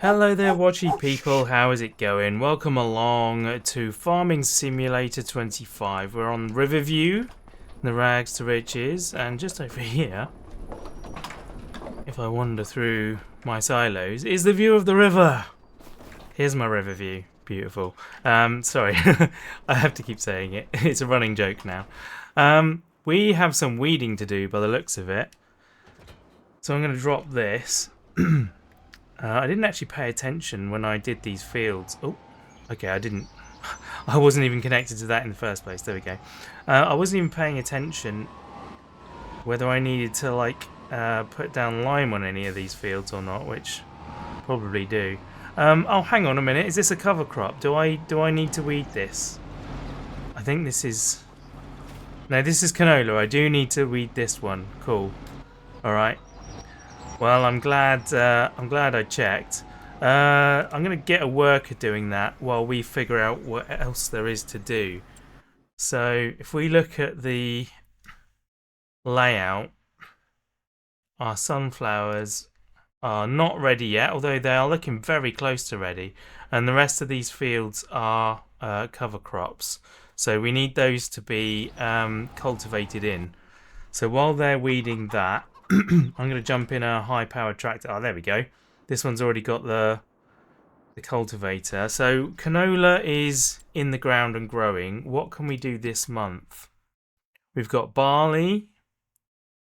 Hello there watchy people, how is it going? Welcome along to Farming Simulator 25. We're on Riverview, the rags to riches, and just over here, if I wander through my silos, is the view of the river. Here's my river view. Beautiful. Sorry, I have to keep saying it. It's a running joke now. We have some weeding to do by the looks of it. So I'm going to drop this. I didn't actually pay attention when I did these fields. Oh, okay, I didn't. I wasn't even connected to that in the first place. There we go. I wasn't even paying attention whether I needed to put down lime on any of these fields or not, which I probably do. Oh, hang on a minute. Is this a cover crop? Do I need to weed this? I think this is. No, this is canola. I do need to weed this one. Cool. All right. Well, I'm glad I checked. I'm going to get a worker doing that while we figure out what else there is to do. So if we look at the layout, our sunflowers are not ready yet, although they are looking very close to ready. And the rest of these fields are cover crops. So we need those to be cultivated in. So while they're weeding that, I'm going to jump in a high-powered tractor. Oh, there we go. This one's already got the cultivator. So canola is in the ground and growing. What can we do this month? We've got barley.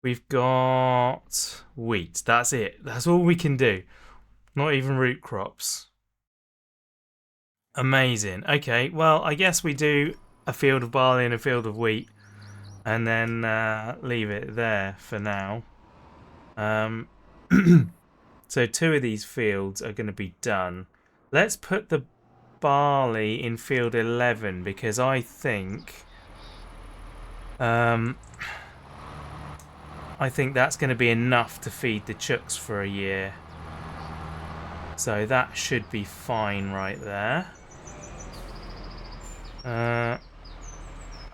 We've got wheat. That's it. That's all we can do. Not even root crops. Amazing. Okay, well, I guess we do a field of barley and a field of wheat. And then leave it there for now. So 2 of these fields are going to be done. Let's put the barley in field 11 because I think that's going to be enough to feed the chooks for a year. So that should be fine right there. I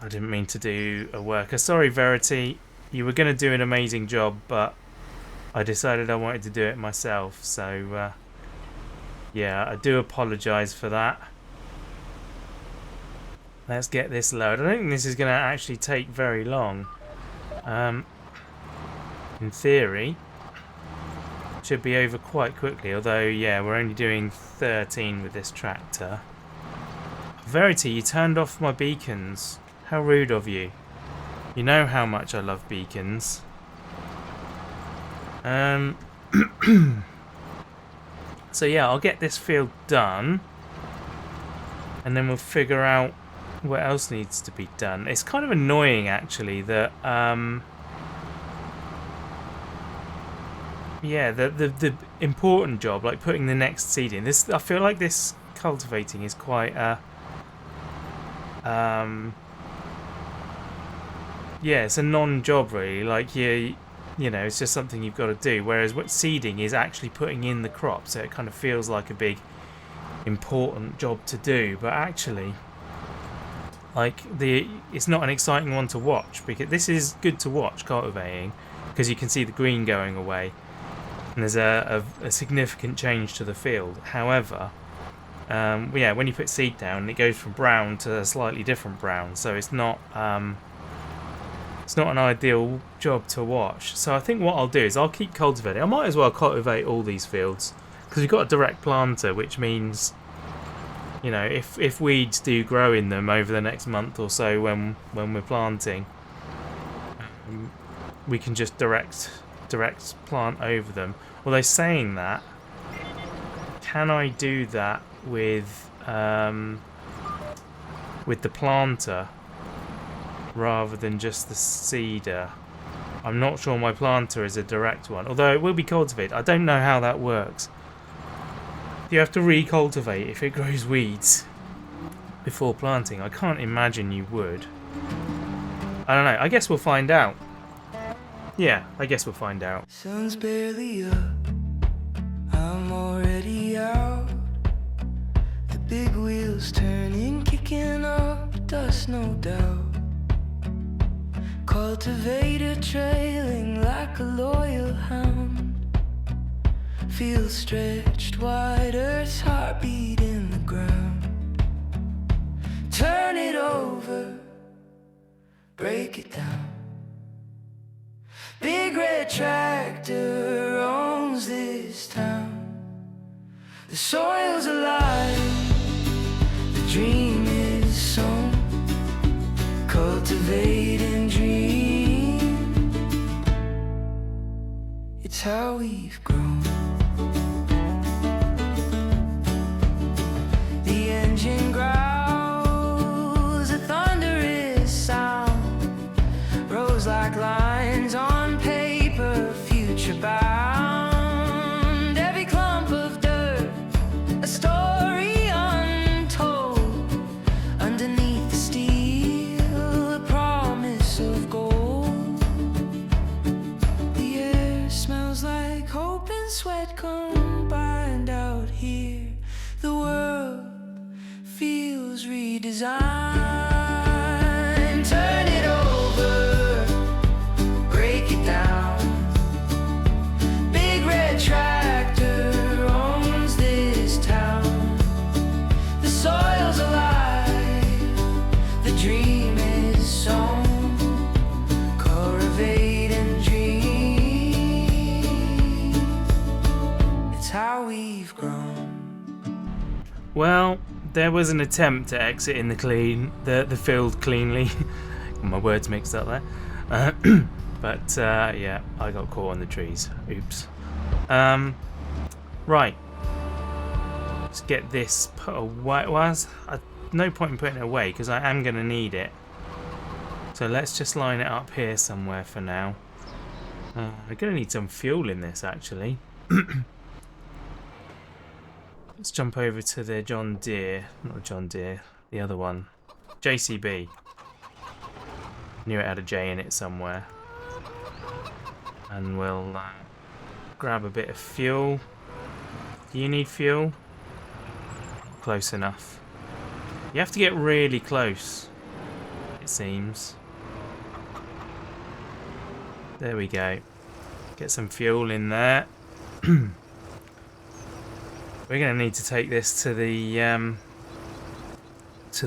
didn't mean to do a worker. Sorry, Verity. You were going to do an amazing job, but I decided I wanted to do it myself, so yeah, I do apologise for that. Let's get this loaded. I don't think this is going to actually take very long. In theory, should be over quite quickly, although, yeah, we're only doing 13 with this tractor. Verity, you turned off my beacons. How rude of you. You know how much I love beacons. So yeah, I'll get this field done and then we'll figure out what else needs to be done. It's kind of annoying actually that yeah, the important job, like putting the next seed in, this, I feel like this cultivating is quite yeah, it's a non-job really, like you know, it's just something you've got to do, whereas what seeding is actually putting in the crop, so it kind of feels like a big important job to do, but actually it's not an exciting one to watch, because this is good to watch cultivating because you can see the green going away and there's a significant change to the field. However, yeah, when you put seed down it goes from brown to a slightly different brown, so it's not an ideal job to watch. So I think what I'll do is I'll keep cultivating. I might as well cultivate all these fields because we've got a direct planter, which means, you know, if weeds do grow in them over the next month or so when we're planting, we can just direct plant over them. Although saying that, can I do that with the planter rather than just the seeder? I'm not sure my planter is a direct one, although it will be cultivated. I don't know how that works. Do you have to recultivate if it grows weeds before planting? I can't imagine you would. I don't know. I guess we'll find out. Yeah, I guess we'll find out. Sun's barely up, I'm already out. The big wheels turning, kicking up dust, no doubt. Cultivator trailing like a loyal hound. Feel stretched wide The soil's alive, the dream is sown. Cultivate and dream, it's how we've grown. The engine growls, a thunderous sound, rose like lines on paper, future bound. Every clump of dirt, a story untold. Underneath the steel, a promise of gold. The air smells like hope and sweat combined out here. The world feels redesigned. Turn it over, break it down. Big red tractor owns this town. The soil's alive, the dream is sown. Cultivate and dream, it's how we've grown. Well, there was an attempt to exit in the field cleanly. My words mixed up there. But yeah, I got caught on the trees. Oops. Right. Let's get this put away. Well, no point in putting it away because I am going to need it. So let's just line it up here somewhere for now. I'm going to need some fuel in this actually. Let's jump over to the John Deere. Not John Deere, the other one. JCB. Knew it had a J in it somewhere. And we'll grab a bit of fuel. Do you need fuel? Close enough. You have to get really close, it seems. There we go. Get some fuel in there. We're going to need to take this to the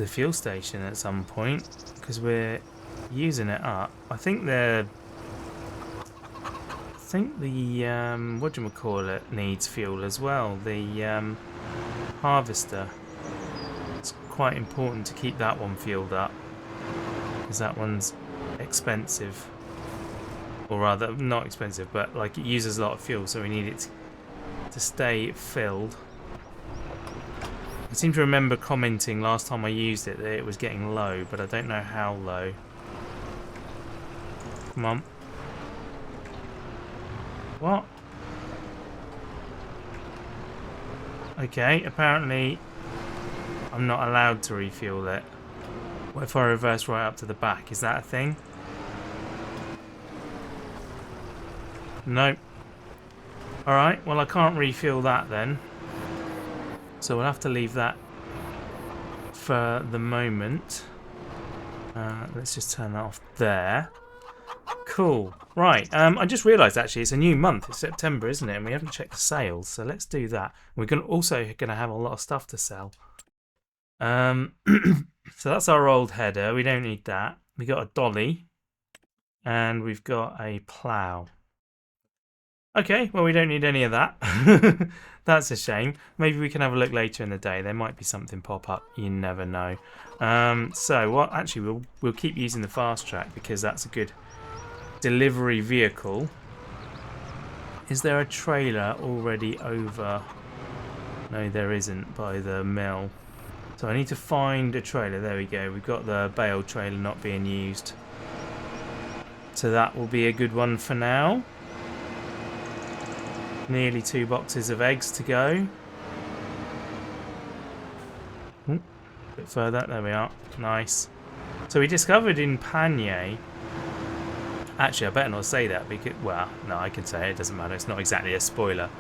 fuel station at some point because we're using it up. I think the whatchamacallit needs fuel as well. The harvester. It's quite important to keep that one fueled up because that one's expensive, or rather not expensive, but like it uses a lot of fuel, so we need it to stay filled. I seem to remember commenting last time I used it that it was getting low, but I don't know how low. Come on. What? Okay, apparently I'm not allowed to refuel it. What if I reverse right up to the back? Is that a thing? Nope. Alright, well I can't refuel that then. So we'll have to leave that for the moment. Let's just turn that off there. Cool. Right, I just realised actually it's a new month. It's September, isn't it? And we haven't checked the sales, so let's do that. We're also going to have a lot of stuff to sell. So that's our old header. We don't need that. We got a dolly. And we've got a plough. Okay, well we don't need any of that. That's a shame. Maybe we can have a look later in the day. There might be something pop up. You never know. So what? Actually, we'll keep using the fast track because that's a good delivery vehicle. Is there a trailer already over? No, there isn't by the mill. So I need to find a trailer. There we go. We've got the bale trailer not being used. So that will be a good one for now. Nearly 2 boxes of eggs to go. Ooh, a bit further, there we are. Nice. So we discovered in Panier. Actually, I better not say that because, well, no, I can say it. It doesn't matter. It's not exactly a spoiler.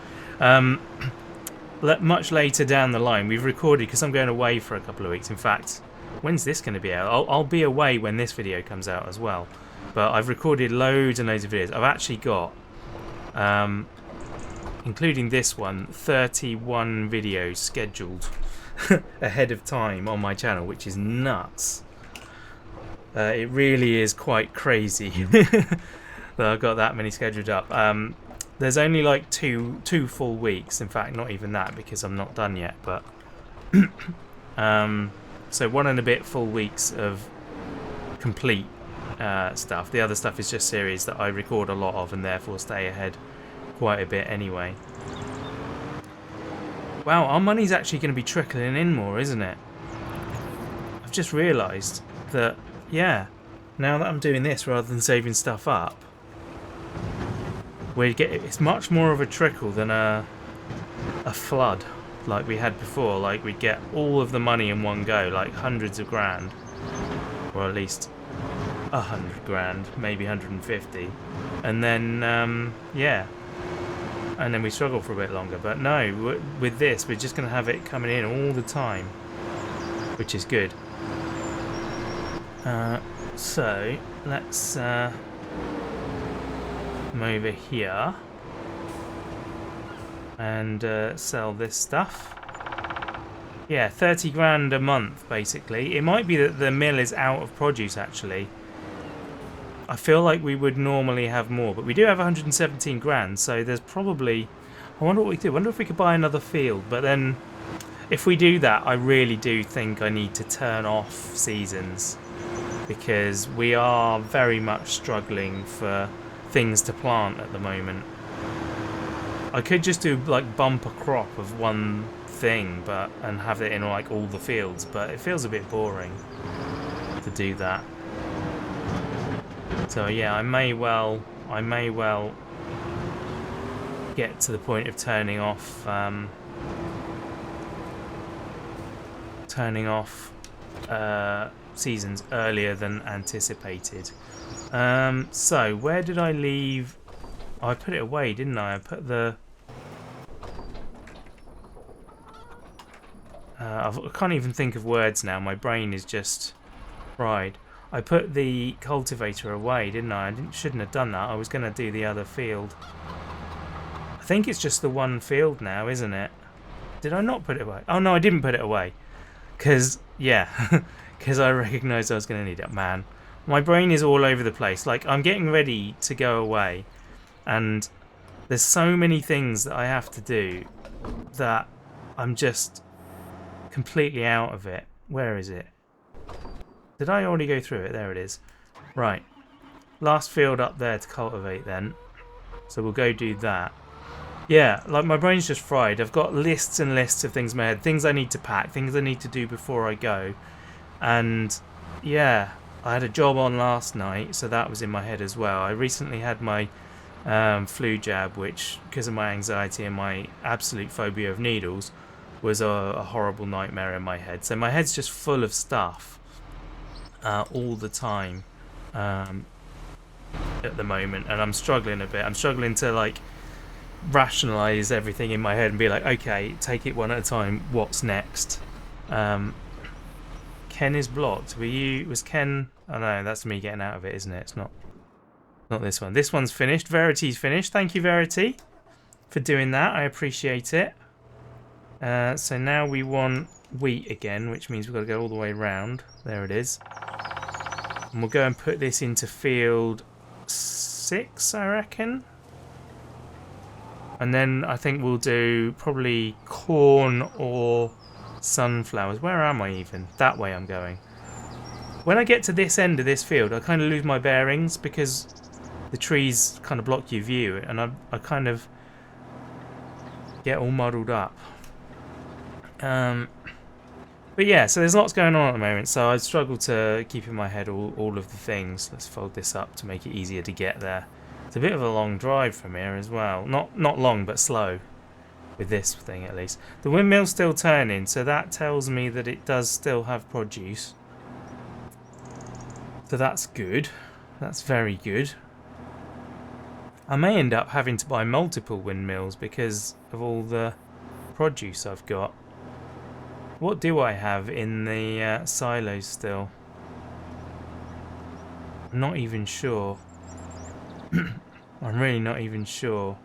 Much later down the line, we've recorded because I'm going away for a couple of weeks. In fact, when's this going to be out? I'll be away when this video comes out as well. But I've recorded loads and loads of videos. I've actually got. Including this one, 31 videos scheduled ahead of time on my channel, which is nuts. It really is quite crazy that I've got that many scheduled up. there's only like two full weeks. In fact, not even that, because I'm not done yet. But so 1 and a bit full weeks of complete stuff. The other stuff is just series that I record a lot of and therefore stay ahead quite a bit anyway. Wow, our money's actually going to be trickling in more, isn't it? I've just realised that, yeah, now that I'm doing this rather than saving stuff up, it's much more of a trickle than a flood like we had before. Like, we'd get all of the money in one go, like hundreds of grand, or at least 100 grand, maybe 150, and then yeah, and then we struggle for a bit longer. But no, with this we're just going to have it coming in all the time, which is good. So let's come over here and sell this stuff. Yeah, 30 grand a month basically. It might be that the mill is out of produce actually. I feel like we would normally have more, but we do have 117 grand, so there's probably... I wonder what we do. I wonder if we could buy another field, but then if we do that, I really do think I need to turn off seasons, because we are very much struggling for things to plant at the moment. I could just do like bumper crop of one thing, and have it in like all the fields, but it feels a bit boring to do that. So yeah, I may well get to the point of turning off seasons earlier than anticipated. So where did I leave? Oh, I put it away, didn't I? I put the I can't even think of words now. My brain is just fried. I put the cultivator away, didn't I? Shouldn't have done that. I was going to do the other field. I think it's just the one field now, isn't it? Did I not put it away? Oh, no, I didn't put it away. Because, yeah, because I recognised I was going to need it. Man, my brain is all over the place. Like, I'm getting ready to go away, and there's so many things that I have to do that I'm just completely out of it. Where is it? Did I already go through it? There it is. Right. Last field up there to cultivate then. So we'll go do that. Yeah, like my brain's just fried. I've got lists and lists of things in my head. Things I need to pack. Things I need to do before I go. And yeah, I had a job on last night, so that was in my head as well. I recently had my flu jab, which, because of my anxiety and my absolute phobia of needles, was a horrible nightmare in my head. So my head's just full of stuff. All the time at the moment, and I'm struggling a bit. I'm struggling to like rationalize everything in my head and be like, okay, take it one at a time. What's next? Ken is blocked. Was Ken? Oh no, that's me getting out of it, isn't it? It's not this one. This one's finished. Verity's finished. Thank you, Verity, for doing that. I appreciate it. So now we want wheat again, which means we've got to go all the way around. There it is. And we'll go and put this into field 6, I reckon. And then I think we'll do probably corn or sunflowers. Where am I even? That way I'm going. When I get to this end of this field, I kind of lose my bearings because the trees kind of block your view, and I kind of get all muddled up. But yeah, so there's lots going on at the moment, so I struggle to keep in my head all of the things. Let's fold this up to make it easier to get there. It's a bit of a long drive from here as well. Not long, but slow. With this thing, at least. The windmill's still turning, so that tells me that it does still have produce. So that's good. That's very good. I may end up having to buy multiple windmills because of all the produce I've got. What do I have in the silos still? I'm not even sure. I'm really not even sure.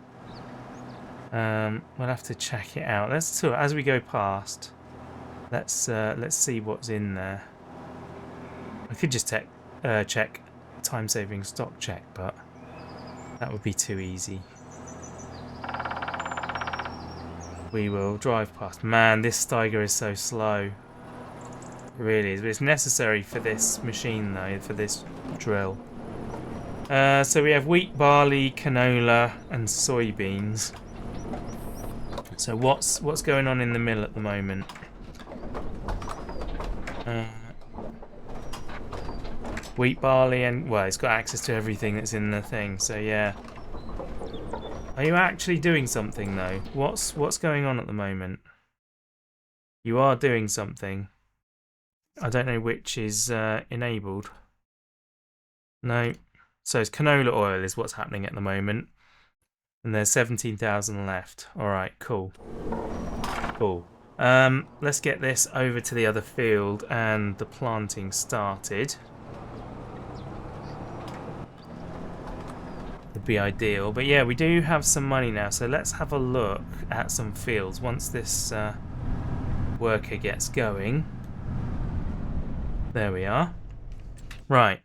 We'll have to check it out. As we go past, let's see what's in there. I could just check time-saving stock check, but that would be too easy. We will drive past. Man, this Steiger is so slow. It really is. But it's necessary for this machine, though, for this drill. So we have wheat, barley, canola, and soybeans. So what's going on in the mill at the moment? Wheat, barley, and well, it's got access to everything that's in the thing. So yeah. Are you actually doing something though? What's going on at the moment? You are doing something. I don't know which is enabled. No. So it's canola oil is what's happening at the moment. And there's 17,000 left. Alright, cool. Cool. Let's get this over to the other field and the planting started. Would be ideal. But yeah, we do have some money now. So let's have a look at some fields once this worker gets going. There we are. Right.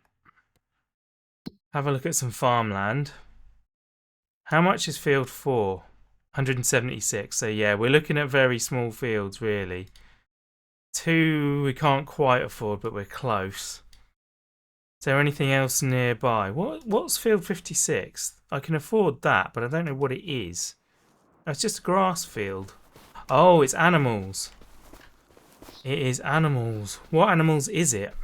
Have a look at some farmland. How much is field 4? 176. So yeah, we're looking at very small fields really. 2 we can't quite afford, but we're close. Is there anything else nearby? What's field 56? I can afford that, but I don't know what it is. Oh, it's just a grass field. Oh, it's animals. It is animals. What animals is it?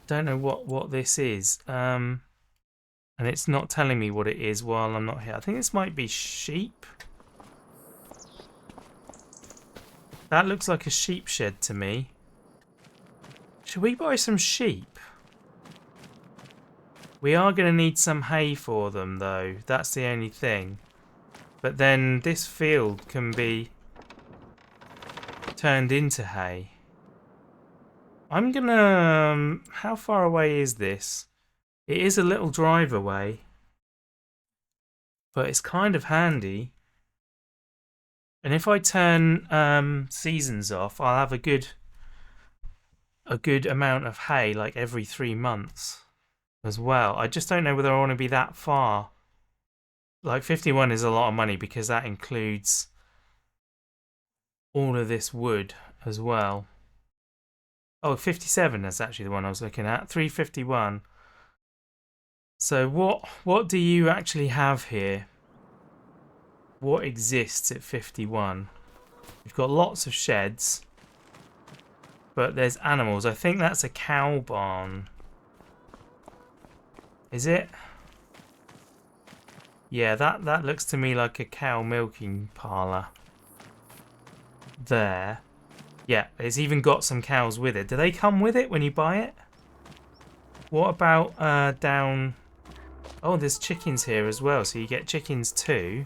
Don't know what this is. And it's not telling me what it is while I'm not here. I think this might be sheep. That looks like a sheep shed to me. Should we buy some sheep? We are going to need some hay for them though. That's the only thing. But then this field can be turned into hay. I'm gonna... how far away is this? It is a little drive away. But it's kind of handy. And if I turn seasons off, I'll have a good amount of hay like every 3 months as well. I just don't know whether I want to be that far. Like 51 is a lot of money because that includes all of this wood as well. Oh, 57 is actually the one I was looking at. 351. So what do you actually have here? What exists at 51? You've got lots of sheds. But there's animals. I think that's a cow barn. Is it? Yeah, that looks to me like a cow milking parlour. There. Yeah, it's even got some cows with it. Do they come with it when you buy it? What about down... Oh, there's chickens here as well, so you get chickens too.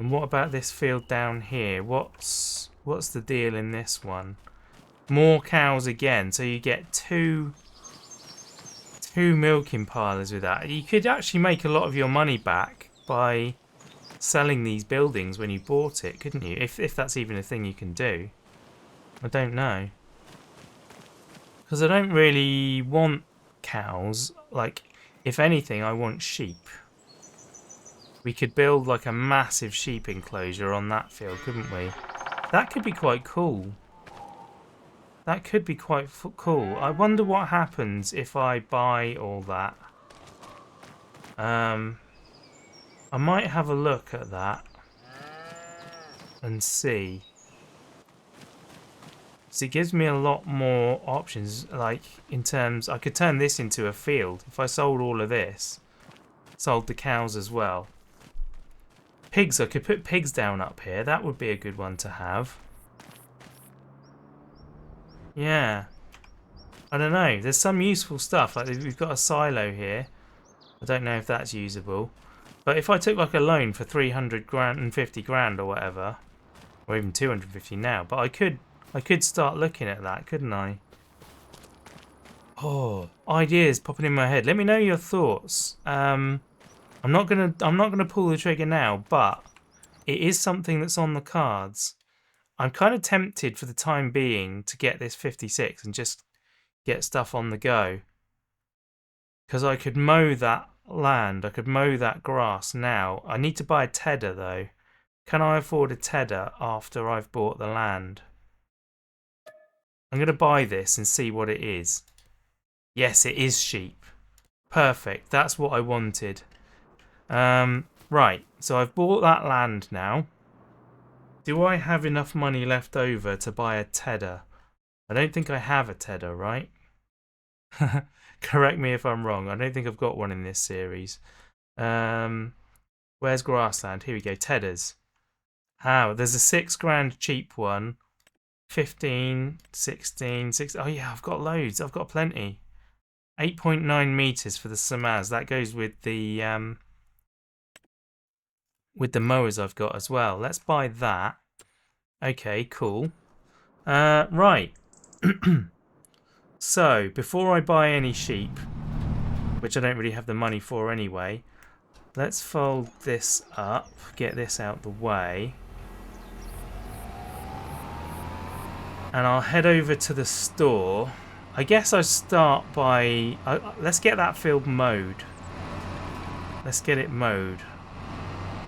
And what about this field down here? What's the deal in this one? More cows again, so you get two milking parlours with that. You could actually make a lot of your money back by selling these buildings when you bought it, couldn't you? If that's even a thing you can do. I don't know. Because I don't really want cows. Like, if anything, I want sheep. We could build like a massive sheep enclosure on that field, couldn't we? That could be quite cool. That could be quite cool. I wonder what happens if I buy all that. I might have a look at that and see. So it gives me a lot more options, like in terms, I could turn this into a field. If I sold all of this, sold the cows as well. Pigs, I could put pigs down up here. That would be a good one to have. Yeah. I don't know. There's some useful stuff. Like we've got a silo here. I don't know if that's usable. But if I took like a loan for 300 grand and 50 grand or whatever, or even 250 now, but I could start looking at that, couldn't I? Oh, ideas popping in my head. Let me know your thoughts. I'm not gonna pull the trigger now, but it is something that's on the cards. I'm kind of tempted for the time being to get this 56 and just get stuff on the go. Because I could mow that land. I could mow that grass now. I need to buy a tedder though. Can I afford a tedder after I've bought the land? I'm going to buy this and see what it is. Yes, it is sheep. Perfect. That's what I wanted. Right. So I've bought that land now. Do I have enough money left over to buy a tedder? I don't think I have a tedder, right? Correct me if I'm wrong. I don't think I've got one in this series. Where's grassland? Here we go. Tedders. Oh, there's a £6 cheap one. 15, 16, 16. Oh yeah, I've got loads. I've got plenty. 8.9 meters for the Samaz. That goes with the mowers I've got as well. Let's buy that. Okay, cool. Right. So, before I buy any sheep, which I don't really have the money for anyway, let's fold this up, get this out the way. And I'll head over to the store. I guess I start by... let's get that field mowed. Let's get it mowed.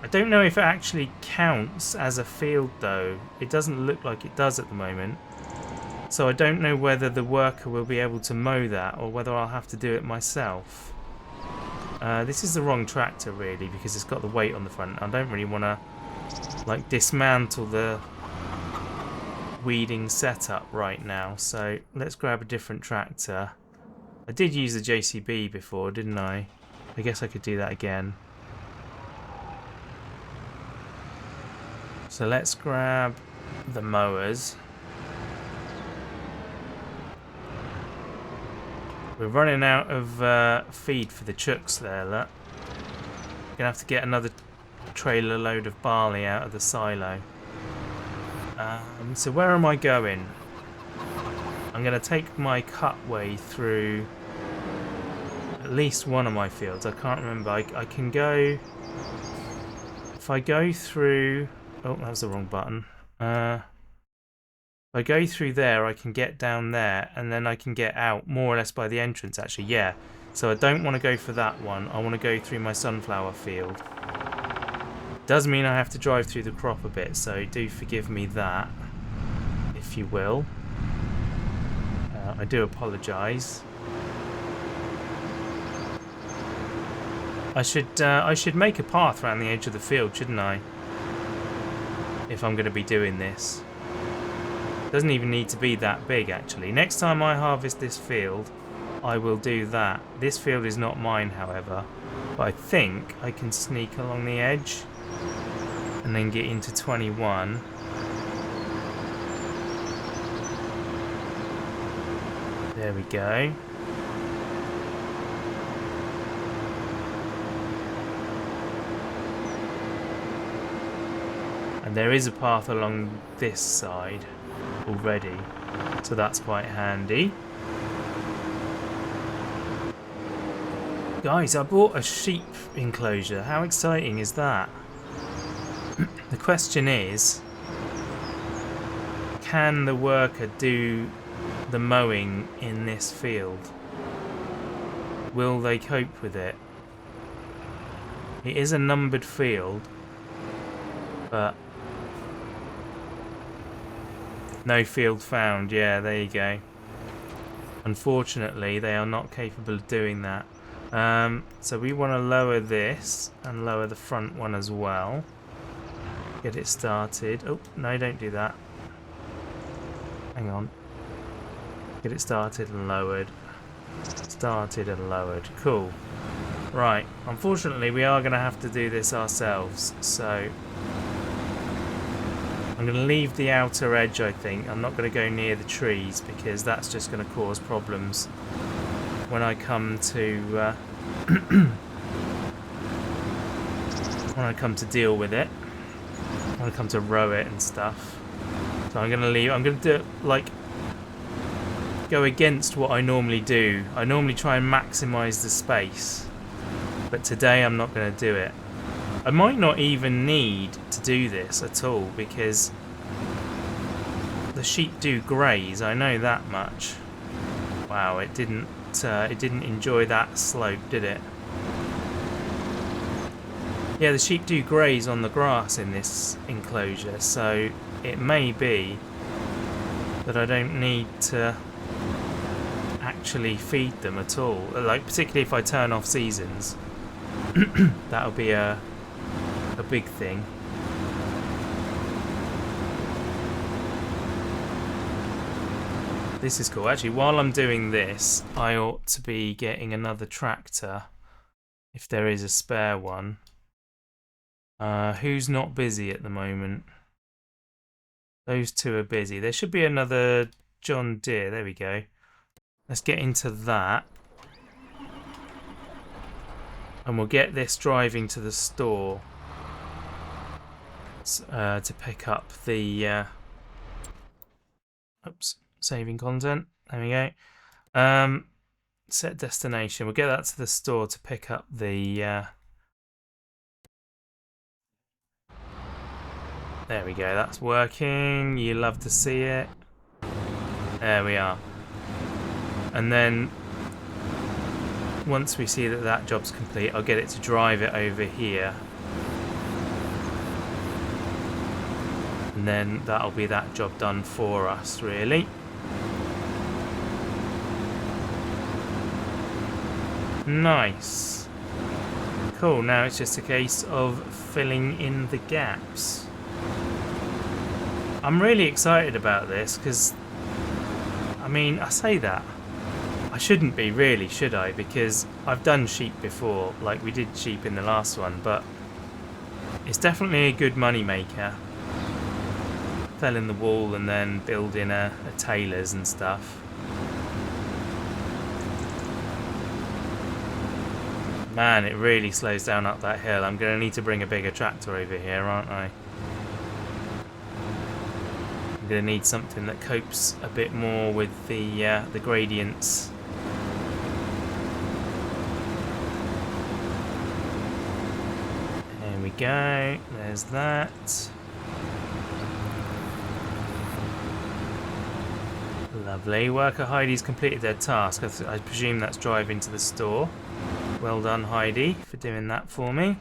I don't know if it actually counts as a field though. It doesn't look like it does at the moment. So I don't know whether the worker will be able to mow that or whether I'll have to do it myself. This is the wrong tractor really because it's got the weight on the front. I don't really want to like dismantle the weeding setup right now. So let's grab a different tractor. I did use the JCB before, didn't I? I guess I could do that again. So let's grab the mowers. We're running out of feed for the chooks there, look. Gonna have to get another trailer load of barley out of the silo. So where am I going? I'm gonna take my cutway through at least one of my fields. I can't remember. I can go... If I go through... Oh, that was the wrong button. If I go through there, I can get down there, and then I can get out more or less by the entrance, actually, yeah. So I don't want to go for that one. I want to go through my sunflower field. Does mean I have to drive through the crop a bit, so do forgive me that, if you will. I do apologise. I should make a path around the edge of the field, shouldn't I? If I'm going to be doing this. Doesn't even need to be that big actually. Next time I harvest this field, I will do that. This field is not mine, however, but I think I can sneak along the edge and then get into 21. There we go. And there is a path along this side already, so that's quite handy. Guys, I bought a sheep enclosure. How exciting is that? The question is, can the worker do the mowing in this field? Will they cope with it? It is a numbered field, but no field found. Yeah, there you go. Unfortunately, they are not capable of doing that. So we want to lower this and lower the front one as well. Get it started. Oh, no, don't do that. Hang on. Get it started and lowered. Started and lowered. Cool. Right. Unfortunately, we are going to have to do this ourselves. So I'm going to leave the outer edge, I think. I'm not going to go near the trees because that's just going to cause problems when I come to when I come to deal with it. When I come to row it and stuff. So I'm going to leave. I'm going to do it like go against what I normally do. I normally try and maximize the space, but today I'm not going to do it. I might not even need to do this at all because the sheep do graze. I know that much. Wow, it didn't enjoy that slope, did it? Yeah, the sheep do graze on the grass in this enclosure, so it may be that I don't need to actually feed them at all. Like, particularly if I turn off seasons. That'll be a big thing. This is cool. Actually, while I'm doing this, I ought to be getting another tractor, if there is a spare one. Who's not busy at the moment? Those two are busy. There should be another John Deere. There we go. Let's get into that. And we'll get this driving to the store to pick up the... Oops. Saving content. There we go. Set destination. We'll get that to the store to pick up the... There we go. That's working. You love to see it. There we are. And then once we see that that job's complete, I'll get it to drive it over here. And then that'll be that job done for us, really. Nice. Cool, now it's just a case of filling in the gaps. I'm really excited about this because, I mean, I say that. I shouldn't be really, should I? Because I've done sheep before, like we did sheep in the last one, but it's definitely a good money maker. Felling the wall and then building a tailor's and stuff. Man, it really slows down up that hill. I'm going to need to bring a bigger tractor over here, aren't I? I'm going to need something that copes a bit more with the gradients. There we go. There's that. Lovely. Worker Heidi's completed their task. I presume that's driving to the store. Well done, Heidi, for doing that for me.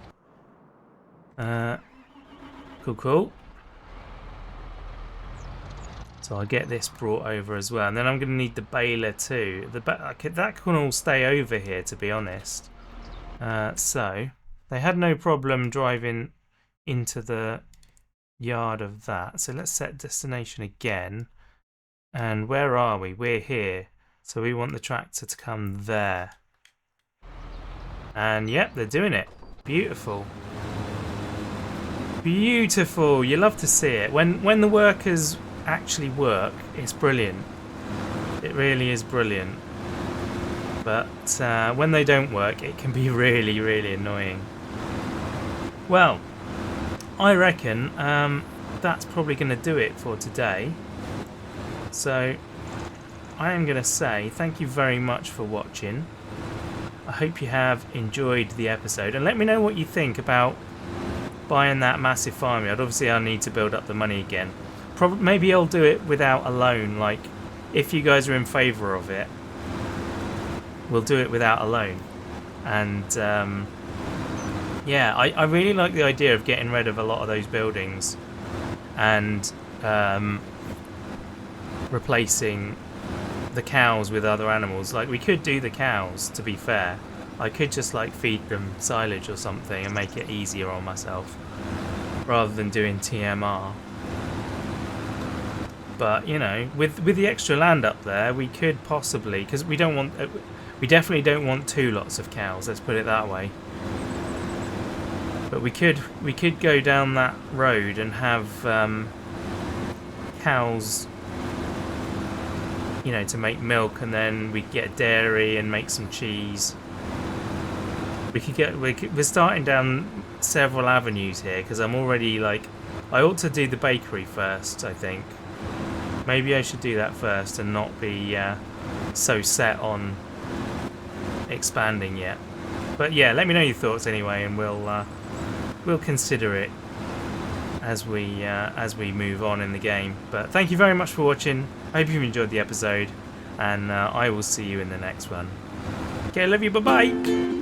Cool. So I'll get this brought over as well. And then I'm going to need the baler too. That can all stay over here, to be honest. So they had no problem driving into the yard of that. So let's set destination again. And where are we? We're here. So we want the tractor to come there. And yep, they're doing it. Beautiful. Beautiful. You love to see it. When the workers actually work, it's brilliant. It really is brilliant. But when they don't work, it can be really, really annoying. Well, I reckon that's probably going to do it for today. So I am going to say thank you very much for watching. I hope you have enjoyed the episode, and let me know what you think about buying that massive farmyard. Obviously I'll need to build up the money again. Maybe I'll do it without a loan. Like, if you guys are in favour of it, we'll do it without a loan. And yeah, I really like the idea of getting rid of a lot of those buildings and replacing the cows with other animals. Like, we could do the cows, to be fair. I could just like feed them silage or something and make it easier on myself rather than doing TMR. But you know, with the extra land up there, we could possibly, because we definitely don't want 2 lots of cows, let's put it that way. But we could go down that road and have cows, you know, to make milk, and then we get dairy and make some cheese. We're starting down several avenues here, because I'm already like, I ought to do the bakery first, I think. Maybe I should do that first and not be so set on expanding yet. But yeah, let me know your thoughts anyway, and we'll consider it as we move on in the game. But thank you very much for watching. I hope you've enjoyed the episode, and I will see you in the next one. Okay, love you, bye bye.